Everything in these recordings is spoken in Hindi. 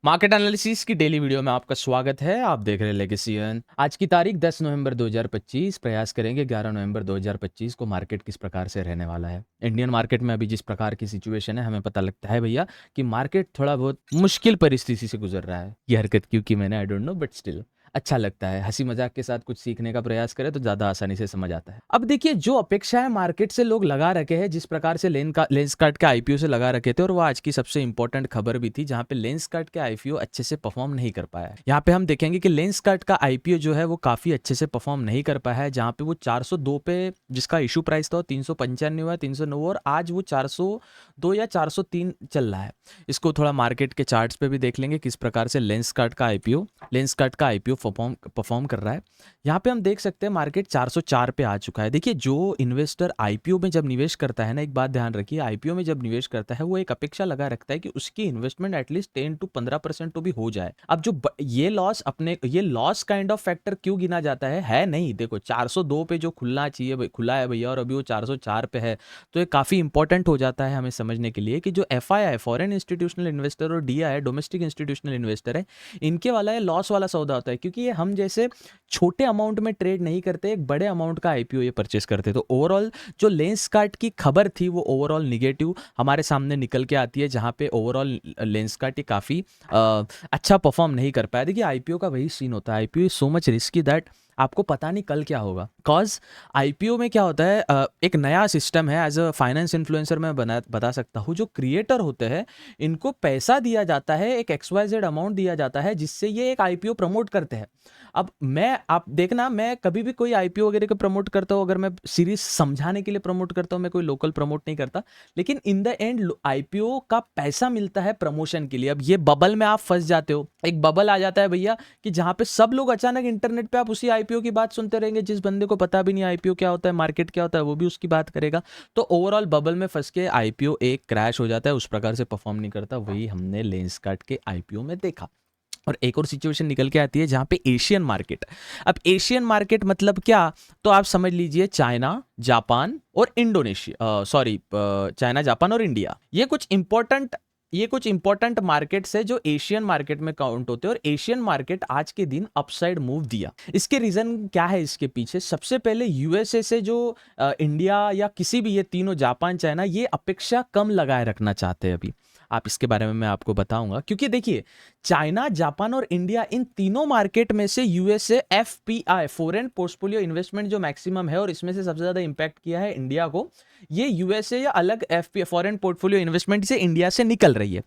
मार्केट एनालिसिस की डेली वीडियो में आपका स्वागत है। आप देख रहे हैं लेगेसी अर्न। आज की तारीख 10 नवंबर 2025। प्रयास करेंगे 11 नवंबर 2025 को मार्केट किस प्रकार से रहने वाला है। इंडियन मार्केट में अभी जिस प्रकार की सिचुएशन है, हमें पता लगता है भैया कि मार्केट थोड़ा बहुत मुश्किल परिस्थिति से गुजर रहा है। ये हरकत क्यों की मैंने I don't know, but still अच्छा लगता है। हंसी मजाक के साथ कुछ सीखने का प्रयास करें तो ज़्यादा आसानी से समझ आता है। अब देखिए, जो अपेक्षाएं मार्केट से लोग लगा रखे हैं, जिस प्रकार से लेंसकार्ट के आईपीओ से लगा रखे थे, और वो आज की सबसे इंपॉर्टेंट खबर भी थी, जहां पे लेंसकार्ट के आईपीओ अच्छे से परफॉर्म नहीं कर पाया है। यहाँ पे हम देखेंगे कि लेंसकार्ट का आईपीओ जो है वो काफ़ी अच्छे से परफॉर्म नहीं कर पाया है। जहाँ पे वो 402 पे जिसका इशू प्राइस था, 395 हुआ, 309, और आज वो 402 या 403 चल रहा है। इसको थोड़ा मार्केट के चार्ट्स पे भी देख लेंगे किस प्रकार से लेंसकार्ट का आईपीओ परफॉर्म कर रहा है। यहाँ पे हम देख सकते हैं मार्केट 404 पे आ चुका है। देखिए, जो इन्वेस्टर आईपीओ में जब निवेश करता है ना, एक बात ध्यान रखिए, आईपीओ में जब निवेश करता है वो एक अपेक्षा लगा रखता है कि उसकी इन्वेस्टमेंट एटलीस्ट 10 to 15% तो भी हो जाए। अब जो ये लॉस काइंड ऑफ फैक्टर क्यों गिना जाता है नहीं। देखो, 402 पे जो खुला है भैया, और अभी वो 404 पे है, तो ये काफ़ी इंपॉर्टेंट हो जाता है हमें समझने के लिए कि जो एफआईआई फॉरेन इंस्टीट्यूशनल इन्वेस्टर और डीआई डोमेस्टिक इंस्टीट्यूशनल इन्वेस्टर है, इनके वाला ये लॉस वाला सौदा होता है, क्योंकि ये हम जैसे छोटे अमाउंट में ट्रेड नहीं करते, एक बड़े अमाउंट का आईपीओ ये परचेस करते। तो ओवरऑल जो लेंसकार्ट की खबर थी वो ओवरऑल निगेटिव हमारे सामने निकल के आती है, जहां पे ओवरऑल लेंसकार्ट काफ़ी अच्छा परफॉर्म नहीं कर पाया। देखिए, आईपीओ का वही सीन होता है, IPO is so much risky that आपको पता नहीं कल क्या होगा। कॉज आईपीओ में क्या होता है, एक नया सिस्टम है। एज अ फाइनेंस इन्फ्लुएंसर मैं बता सकता हूँ, जो क्रिएटर होते हैं इनको पैसा दिया जाता है, एक XYZ अमाउंट दिया जाता है, जिससे ये एक आईपीओ प्रमोट करते हैं। अब आप देखना, मैं कभी भी कोई आईपीओ वगैरह को प्रमोट करता हूँ, अगर मैं सीरीज समझाने के लिए प्रमोट करता हूँ, मैं कोई लोकल प्रमोट नहीं करता, लेकिन इन द एंड आईपीओ का पैसा मिलता है प्रमोशन के लिए। अब ये बबल में आप फंस जाते हो, एक बबल आ जाता है भैया कि जहां पे सब लोग अचानक इंटरनेट पे आप उसी आईपीओ की बात सुनते रहेंगे। जिस बंदे को पता भी नहीं आईपीओ क्या होता है, मार्केट क्या होता है, वो भी उसकी बात करेगा। तो ओवरऑल बबल में फंस के आईपीओ एक क्रैश हो जाता है, उस प्रकार से परफॉर्म नहीं करता। वही हमने लेंसकार्ट के आईपीओ में देखा। और एक और सिचुएशन निकल के आती है जहां पे एशियन मार्केट। अब एशियन मार्केट मतलब क्या, तो आप समझ लीजिए चाइना, जापान और इंडोनेशिया, सॉरी, चाइना, जापान और इंडिया, ये कुछ इंपॉर्टेंट मार्केट्स है जो एशियन मार्केट में काउंट होते हैं। और एशियन मार्केट आज के दिन अपसाइड मूव दिया। इसके रीजन क्या है इसके पीछे? सबसे पहले यूएसए से जो इंडिया या किसी भी, ये तीनों, जापान, चाइना, ये अपेक्षा कम लगाए रखना चाहते हैं अभी। आप इसके बारे में मैं आपको बताऊंगा, क्योंकि देखिए, चाइना, जापान और इंडिया, इन तीनों मार्केट में से USA FPI foreign portfolio investment जो मैक्सिमम है, और इसमें से सबसे ज्यादा इंपैक्ट किया है इंडिया को, ये यूएसए या अलग एफपीआई फॉरेन पोर्टफोलियो इन्वेस्टमेंट से इंडिया से निकल रही है।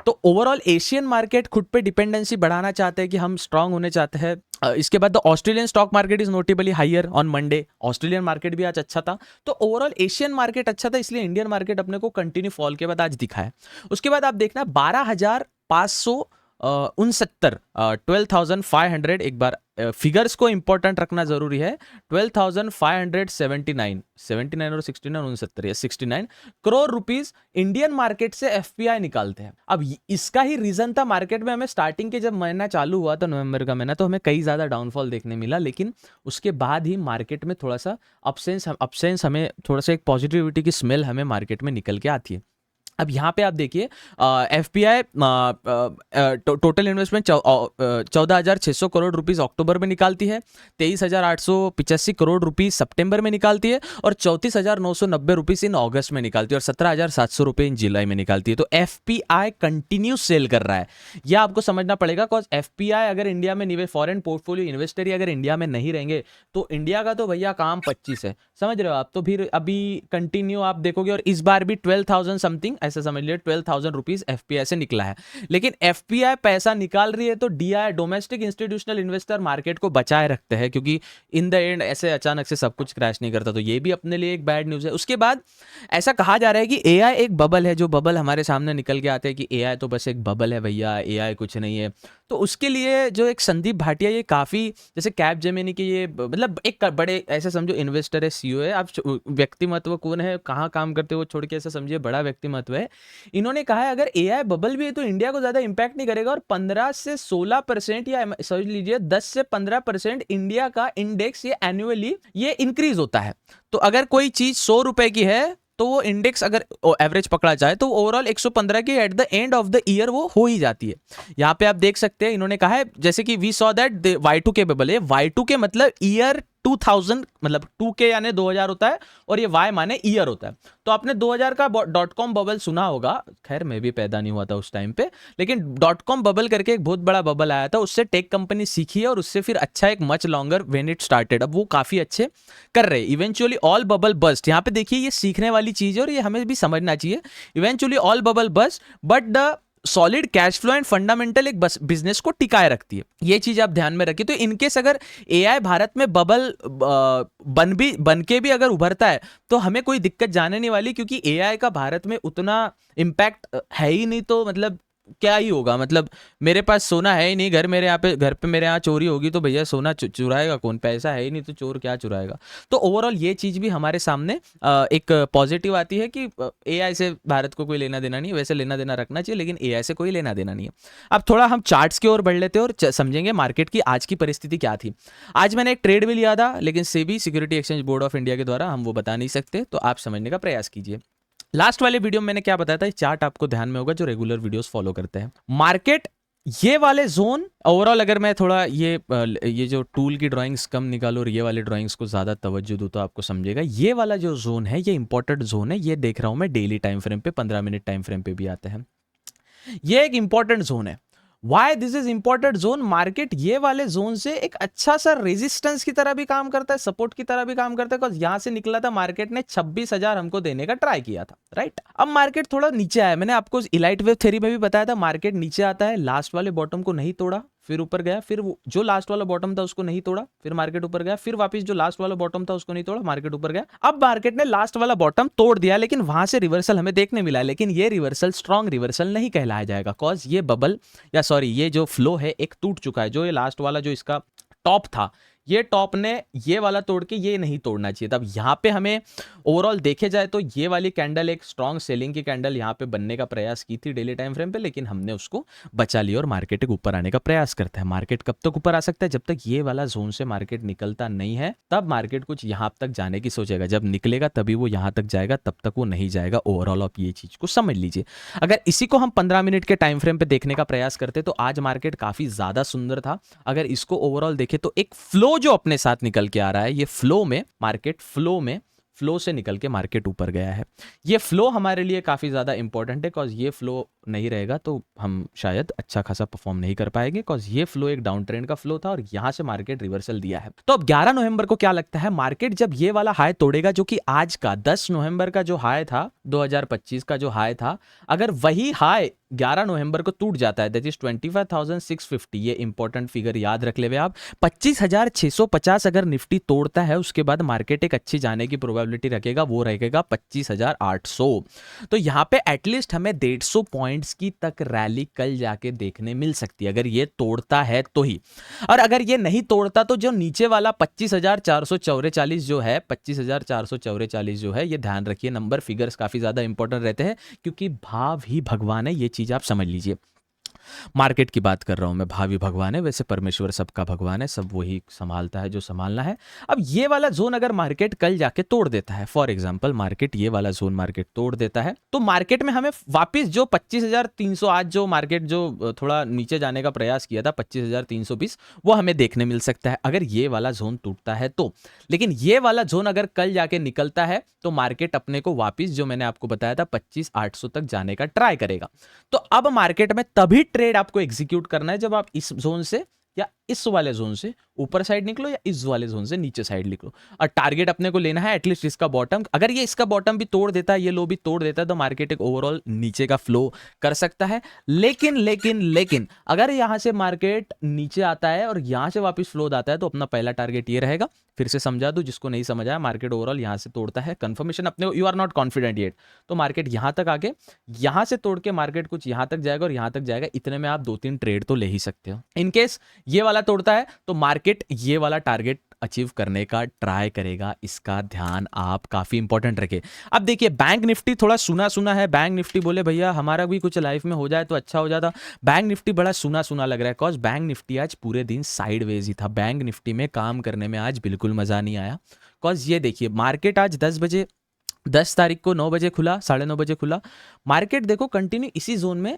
तो ओवरऑल एशियन मार्केट खुद पे डिपेंडेंसी बढ़ाना चाहते हैं कि हम स्ट्रांग होने चाहते हैं। इसके बाद the Australian stock market is notably higher on Monday. Australian market भी आज अच्छा था। तो ओवरऑल एशियन मार्केट अच्छा था, इसलिए इंडियन मार्केट अपने को कंटिन्यू फॉल के बाद आज दिखा है। उसके बाद आप देखना 12,569, 12,500, एक बार फिगर्स को इंपॉर्टेंट रखना जरूरी है। 12,579, 79 और 69, 69 या 69 करोड़ रुपीस इंडियन मार्केट से एफपीआई निकालते हैं। अब इसका ही रीजन था मार्केट में, हमें स्टार्टिंग के जब महीना चालू हुआ था, नवंबर का महीना, तो हमें कई ज्यादा डाउनफॉल देखने मिला, लेकिन उसके बाद ही मार्केट में थोड़ा सा अपसेंस हमें थोड़ा सा एक पॉजिटिविटी की स्मेल हमें मार्केट में निकल के आती है। अब यहाँ पे आप देखिए, FPI total investment 14,600 crore rupees अक्टूबर में निकालती है, 23,885 करोड़ रुपीस सितंबर में निकालती है, और 34,990 रुपीस इन अगस्त में निकालती है, और 17,700 रुपये इन जुलाई में निकालती है। तो एफपीआई कंटिन्यू सेल कर रहा है, यह आपको समझना पड़ेगा। बिकॉज एफपीआई अगर इंडिया में निवेश, फॉरेन पोर्टफोलियो इन्वेस्टर ही अगर इंडिया में नहीं रहेंगे, तो इंडिया का तो भैया काम 25 है, समझ रहे हो आप। तो फिर अभी कंटिन्यू आप देखोगे, और इस बार भी 12,000 समथिंग, ऐसा समझ लिया, 12,000 रुपीस एफपीआई से निकला है। लेकिन एफपीआई पैसा निकाल रही है, तो DI domestic institutional investor market को बचाए रखते हैं, क्योंकि इन द एंड ऐसे अचानक से सब कुछ क्रैश नहीं करता। तो ये भी अपने लिए एक बैड न्यूज है। उसके बाद ऐसा कहा जा रहा है कि एआई एक बबल है, जो बबल हमारे सामने निकल के आते हैं कि एआई तो बस एक बबल है भैया, एआई कुछ नहीं है। तो उसके लिए जो एक संदीप भाटिया, ये काफी, जैसे कैप जेमिनी के, ये मतलब एक बड़े, ऐसे समझो इन्वेस्टर है, सीईओ है। आप व्यक्तिमत्व कौन है, कहाँ काम करते हो छोड़ के ऐसा समझिए बड़ा व्यक्तिमत्व है। इन्होंने कहा है अगर एआई बबल भी है तो इंडिया को ज्यादा इंपैक्ट नहीं करेगा, और 15 से 16% या समझ लीजिए 10 से 15% इंडिया का इंडेक्स ये एनुअली ये इंक्रीज होता है। तो अगर कोई चीज 100 रुपए की है, तो वो इंडेक्स अगर एवरेज पकड़ा जाए तो ओवरऑल 115 की at the end of the year वो हो ही जाती है। यहाँ पे आप देख सकते हैं इन्होंने कहा है जैसे कि we saw that Y2K bubble है, Y2K मतलब ईयर 2000, मतलब 2K यानी 2000 होता है और ये Y माने ईयर होता है। तो आपने 2000 का .com बबल सुना होगा, खैर मैं भी पैदा नहीं हुआ था उस टाइम पे, लेकिन .com बबल करके एक बहुत बड़ा बबल आया था, उससे टेक कंपनी सीखी है और उससे फिर अच्छा एक much longer when it started, अब वो काफी अच्छे कर रहे हैं। इवेंचुअली ऑल बबल बस्ट, यहाँ पे देखिए ये सीखने वाली चीज है और ये हमें भी समझना चाहिए। Eventually all bubble bust but the solid cash flow and fundamental एक बिजनेस को टिकाए रखती है, ये चीज आप ध्यान में रखिए। तो इनकेस अगर एआई भारत में बबल बन के भी अगर उभरता है तो हमें कोई दिक्कत जाने नहीं वाली, क्योंकि एआई का भारत में उतना इम्पैक्ट है ही नहीं। तो मतलब क्या ही होगा, मतलब मेरे पास सोना है ही नहीं, घर पे मेरे यहाँ चोरी होगी तो भैया सोना चुराएगा कौन, पैसा है ही नहीं तो चोर क्या चुराएगा। तो ओवरऑल ये चीज भी हमारे सामने एक पॉजिटिव आती है कि एआई से भारत को कोई लेना देना नहीं है, वैसे लेना देना रखना चाहिए लेकिन एआई से कोई लेना देना नहीं है। अब थोड़ा हम चार्ट्स की ओर बढ़ लेते हैं और समझेंगे मार्केट की आज की परिस्थिति क्या थी। आज मैंने एक ट्रेड भी लिया था, लेकिन SEBI security exchange board of India के द्वारा हम वो बता नहीं सकते, तो आप समझने का प्रयास कीजिए। लास्ट वाले वीडियो में मैंने क्या बताया था, चार्ट आपको ध्यान में होगा जो रेगुलर वीडियोस फॉलो करते हैं। मार्केट ये वाले जोन ओवरऑल, अगर मैं थोड़ा ये जो टूल की ड्राइंग्स कम निकालो और ये वाले ड्राइंग्स को ज्यादा तवज्जो दूं तो आपको समझेगा ये वाला जो जोन है ये इंपॉर्टेंट जोन है। ये देख रहा हूं मैं डेली टाइम फ्रेम पे, 15 मिनट टाइम फ्रेम पे भी आते हैं। ये एक इंपॉर्टेंट जोन है। Why this is important zone, market ये वाले जोन से एक अच्छा सा रेजिस्टेंस की तरह भी काम करता है, सपोर्ट की तरह भी काम करता है। बिकॉज यहां से निकला था मार्केट ने 26,000 हमको देने का ट्राई किया था, राइट। अब मार्केट थोड़ा नीचे आया, मैंने आपको इलाइट वेव थ्योरी में भी बताया था मार्केट नीचे आता है, लास्ट वाले बॉटम को नहीं तोड़ा, फिर ऊपर गया, फिर जो लास्ट वाला बॉटम था उसको नहीं तोड़ा, फिर मार्केट ऊपर गया, फिर वापस जो लास्ट वाला बॉटम था उसको नहीं तोड़ा, मार्केट ऊपर गया। अब मार्केट ने लास्ट वाला बॉटम तोड़ दिया, लेकिन वहां से रिवर्सल हमें देखने मिला, लेकिन ये रिवर्सल स्ट्रॉन्ग रिवर्सल नहीं कहलाया जाएगा। कॉज ये बबल या सॉरी ये जो फ्लो है एक टूट चुका है। जो ये लास्ट वाला जो इसका टॉप था, ये टॉप ने ये वाला तोड़ के ये नहीं तोड़ना चाहिए। तब यहां पे हमें ओवरऑल देखे जाए तो ये वाली कैंडल एक स्ट्रॉन्ग सेलिंग की कैंडल यहां पे बनने का प्रयास की थी डेली टाइम फ्रेम पे, लेकिन हमने उसको बचा लिया और मार्केट एक ऊपर आने का प्रयास करता है। मार्केट कब तक ऊपर आ सकता है, जब तक ये वाला जोन से मार्केट निकलता नहीं है तब मार्केट कुछ यहां तक जाने की सोचेगा, जब निकलेगा तभी वो यहां तक जाएगा, तब तक वो नहीं जाएगा। ओवरऑल आप ये चीज को समझ लीजिए। अगर इसी को हम 15 मिनट के टाइम फ्रेम पे देखने का प्रयास करते तो आज मार्केट काफी ज्यादा सुंदर था। अगर इसको ओवरऑल देखे तो एक फ्लो जो अपने साथ निकल के आ रहा है, ये फ्लो में मार्केट फ्लो से निकल के मार्केट ऊपर गया है। ये फ्लो हमारे लिए काफी ज्यादा इंपॉर्टेंट है, बिकॉज ये फ्लो नहीं रहेगा तो हम शायद अच्छा खासा परफॉर्म नहीं कर पाएंगे, बिकॉज ये फ्लो एक डाउन ट्रेंड का फ्लो था और यहां से मार्केट रिवर्सल दिया है। तो अब 11 नवंबर को क्या लगता है, मार्केट जब ये वाला हाई तोड़ेगा जो कि आज का 10 नवंबर का जो हाई था, 2025 का जो हाई था, अगर वही हाई 11 नवंबर को टूट जाता है, दैट इज 25,650, ये इंपॉर्टेंट फिगर याद रख ले आप। 25,650 अगर निफ्टी तोड़ता है उसके बाद मार्केट एक अच्छी जाने की प्रोबेबिलिटी रखेगा, वो रहेगा 25,800। तो यहां पे एटलीस्ट हमें 150 पॉइंट्स की तक रैली कल जाके देखने मिल सकती है, अगर ये तोड़ता है तो ही। और अगर ये नहीं तोड़ता तो जो नीचे वाला 25,444 जो है, 25,444 जो है, ये ध्यान रखिए, नंबर फिगर्स काफी ज्यादा इंपॉर्टेंट रहते हैं क्योंकि भाव ही भगवान है, ये चीज आप समझ लीजिए। मार्केट की बात कर रहा हूं मैं, भावी भगवान है, वैसे परमेश्वर सबका भगवान है, सब वही संभालता है जो संभालना है। अब ये वाला जोन अगर मार्केट कल जाके तोड़ देता है, फॉर एग्जांपल मार्केट ये वाला जोन मार्केट तोड़ देता है, तो मार्केट में हमें वापस जो 25,300 आज जो मार्केट जो थोड़ा नीचे जाने का प्रयास किया था 25,320, वो हमें देखने मिल सकता है अगर ये वाला जोन टूटता है तो। लेकिन ये वाला जोन अगर कल जाके निकलता है तो मार्केट अपने को वापस जो मैंने आपको बताया था 25,800 तक जाने का ट्राई करेगा। तो अब मार्केट में तभी ट्रेड आपको एग्जीक्यूट करना है जब आप इस जोन से या इस वाले जोन से ऊपर साइड निकलो या इस वाले जोन से नीचे साइड निकलो, और टारगेट अपने को लेना है एटलीस्ट इसका बॉटम। अगर ये इसका बॉटम भी तोड़ देता है, ये लो भी तोड़ देता है, तो मार्केट एक ओवरऑल नीचे का फ्लो कर सकता है। लेकिन अगर यहां से मार्केट नीचे आता है और यहां से वापस फ्लो आता है तो अपना पहला टारगेट ये रहेगा। फिर से समझा दूं जिसको नहीं समझ आया, मार्केट ओवरऑल यहां से तोड़ता है, कंफर्मेशन अपने को, you are not confident yet, तो मार्केट यहां तक आके यहां से तोड़ के मार्केट कुछ यहां तक जाएगा और यहां तक जाएगा, इतने में आप 2-3 ट्रेड तो ले ही सकते हो। इनकेस ये वाला तोड़ता है तो मार्केट ये वाला टारगेट अचीव करने का ट्राई करेगा, इसका ध्यान आप काफी इंपॉर्टेंट रखें। अब देखिए बैंक निफ्टी थोड़ा सुना सुना है, बैंक निफ्टी बोले भैया हमारा भी कुछ लाइफ में हो जाए तो अच्छा हो जाता। बैंक निफ्टी बड़ा सुना सुना लग रहा है, कॉज बैंक निफ्टी आज पूरे दिन साइडवेज ही था, बैंक निफ्टी में काम करने में आज बिल्कुल मजा नहीं आया। कॉज ये देखिए मार्केट आज 10 बजे 10 तारीख को 9 बजे खुला, 9:30 बजे खुला। मार्केट देखो कंटिन्यू इसी जोन में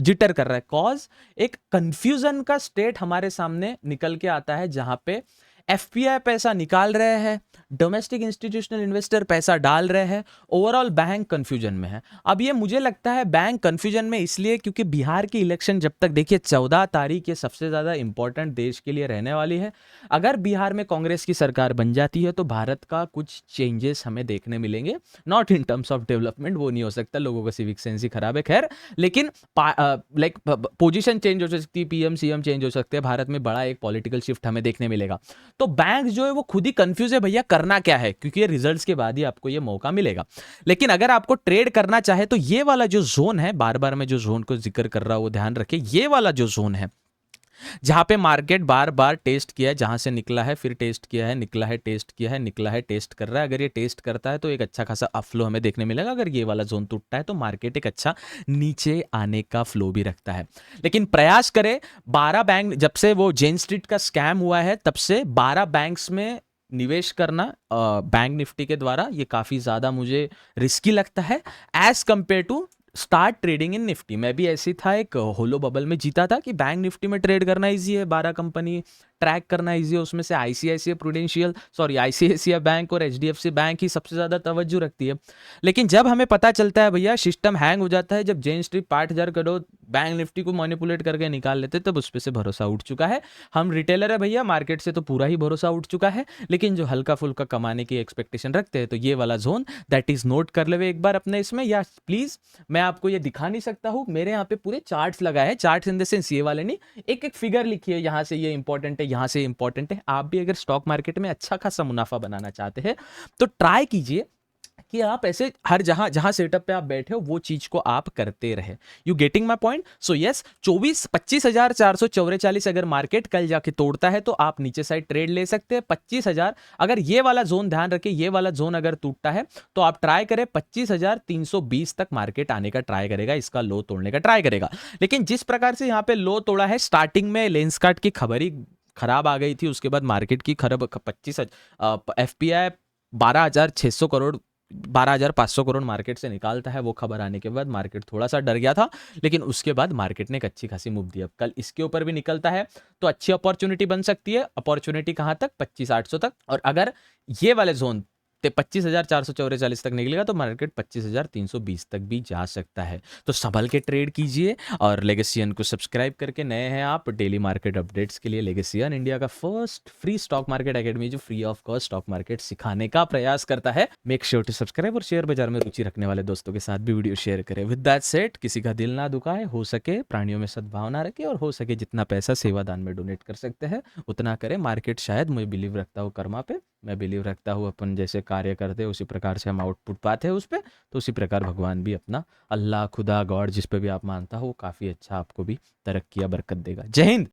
जिटर कर रहा है, कॉज एक कंफ्यूजन का स्टेट हमारे सामने निकल के आता है, जहां पे एफपीआई पैसा निकाल रहे हैं, डोमेस्टिक इंस्टीट्यूशनल इन्वेस्टर पैसा डाल रहे हैं, ओवरऑल बैंक कंफ्यूजन में है। अब ये मुझे लगता है बैंक कंफ्यूजन में इसलिए क्योंकि बिहार की इलेक्शन जब तक, देखिए 14 तारीख ये सबसे ज़्यादा इंपॉर्टेंट देश के लिए रहने वाली है। अगर बिहार में कांग्रेस की सरकार बन जाती है तो भारत का कुछ चेंजेस हमें देखने मिलेंगे, not in terms of development, वो नहीं हो सकता, लोगों का सिविक सेंस ही खराब है, खैर, लेकिन लाइक पोजीशन चेंज हो सकती है, पीएम सीएम चेंज हो सकते हैं, भारत में बड़ा एक पॉलिटिकल शिफ्ट हमें देखने मिलेगा। तो बैंक जो है वो खुद ही कंफ्यूज है भैया करना क्या है, क्योंकि ये रिजल्ट्स के बाद ही आपको ये मौका मिलेगा। लेकिन अगर आपको ट्रेड करना चाहे तो ये वाला जो जोन है, बार बार मैं जो जोन को जिक्र कर रहा हूं वो ध्यान रखें, ये वाला जो जोन है जहां पे मार्केट बार बार टेस्ट किया है, जहां से निकला है फिर टेस्ट किया है, निकला है टेस्ट किया है, निकला है टेस्ट कर रहा है, अगर ये टेस्ट करता है तो एक अच्छा खासा अफ्लो हमें देखने मिलेगा। अगर ये वाला जोन टूटता है तो मार्केट एक अच्छा नीचे आने का फ्लो भी रखता है। लेकिन प्रयास करें, 12 बैंक, जब से वो जेन स्ट्रीट का स्कैम हुआ है तब से 12 बैंक्स में निवेश करना बैंक निफ्टी के द्वारा, ये काफी ज्यादा मुझे रिस्की लगता है as compare to start trading in Nifty. मैं भी ऐसी था, एक होलो बबल में जीता था कि बैंक निफ्टी में ट्रेड करना इजी है, 12 कंपनी ट्रैक करना इजी है, उसमें से ICICI prudential, sorry ICICI bank और एचडीएफसी बैंक ही सबसे ज्यादा तवज्जो रखती है। लेकिन जब हमें पता चलता है भैया सिस्टम हैंग हो जाता है, जब जेन स्ट्रीट 5,000 करोड़ बैंक निफ्टी को मैनिपुलेट करके निकाल लेते, तब उस पर से भरोसा उठ चुका है। हम रिटेलर है भैया, मार्केट से तो पूरा ही भरोसा उठ चुका है, लेकिन जो हल्का फुल्का कमाने की एक्सपेक्टेशन रखते हैं तो ये वाला जोन दैट इज नोट कर ले एक बार अपने इसमें, या प्लीज मैं आपको ये दिखा नहीं सकता हूं, मेरे यहाँ पे पूरे चार्ट्स लगाए हैं, चार्ट्स इन द सेंस ये वाले नहीं, एक एक फिगर लिखी है, यहाँ से ये इंपॉर्टेंट है, यहाँ से इंपॉर्टेंट है। आप भी अगर स्टॉक मार्केट में अच्छा खासा मुनाफा बनाना चाहते हैं तो ट्राई कीजिए कि आप ऐसे हर जहां जहां सेटअप पे आप बैठे हो वो चीज को आप करते रहे। You getting my point? So yes, 25,444 अगर मार्केट कल जाके तोड़ता है तो आप नीचे साइड ट्रेड ले सकते हैं 25,000। अगर ये वाला जोन, ध्यान रखें, ये वाला जोन अगर टूटता है तो आप ट्राई करें 25,320 तक मार्केट आने का ट्राई करेगा, इसका लो तोड़ने का ट्राई करेगा। लेकिन जिस प्रकार से यहाँ पे लो तोड़ा है, स्टार्टिंग में लेंसकार्ट की खबर ही खराब आ गई थी, उसके बाद मार्केट की खराब 25 एफपीआई 12,600 करोड़ 12,500 करोड़ मार्केट से निकालता है, वो खबर आने के बाद मार्केट थोड़ा सा डर गया था, लेकिन उसके बाद मार्केट ने एक अच्छी खासी मूव दी। अब कल इसके ऊपर भी निकलता है तो अच्छी अपॉर्चुनिटी बन सकती है। अपॉर्चुनिटी कहां तक? 25,800 तक। और अगर ये वाले जोन 25,444 तक निकलेगा तो मार्केट 25,320 तक भी जा सकता है। तो संभल के ट्रेड कीजिए, और लेगेसियन को सब्सक्राइब करके, नए हैं आप डेली मार्केट अपडेट्स के लिए, लेगेसियन इंडिया का first free stock market academy जो free of cost stock market सिखाने का प्रयास करता है। मेक श्योर टू सब्सक्राइब, और शेयर बाजार में रुचि रखने वाले दोस्तों के साथ भी वीडियो शेयर करें। विद दैट सेड, किसी का दिल ना दुखाए, हो सके प्राणियों में सद्भावना रखे, और हो सके जितना पैसा सेवा दान में डोनेट कर सकते हैं उतना करें। मार्केट शायद, मैं बिलीव रखता हूँ कर्मा पे, मैं बिलीव रखता हूँ अपन जैसे कार्य करते हैं उसी प्रकार से हम आउटपुट पाते हैं उस पर, तो उसी प्रकार भगवान भी अपना, अल्लाह खुदा गॉड जिस पे भी आप मानता हो, काफ़ी अच्छा आपको भी तरक्की या बरकत देगा। जय हिंद।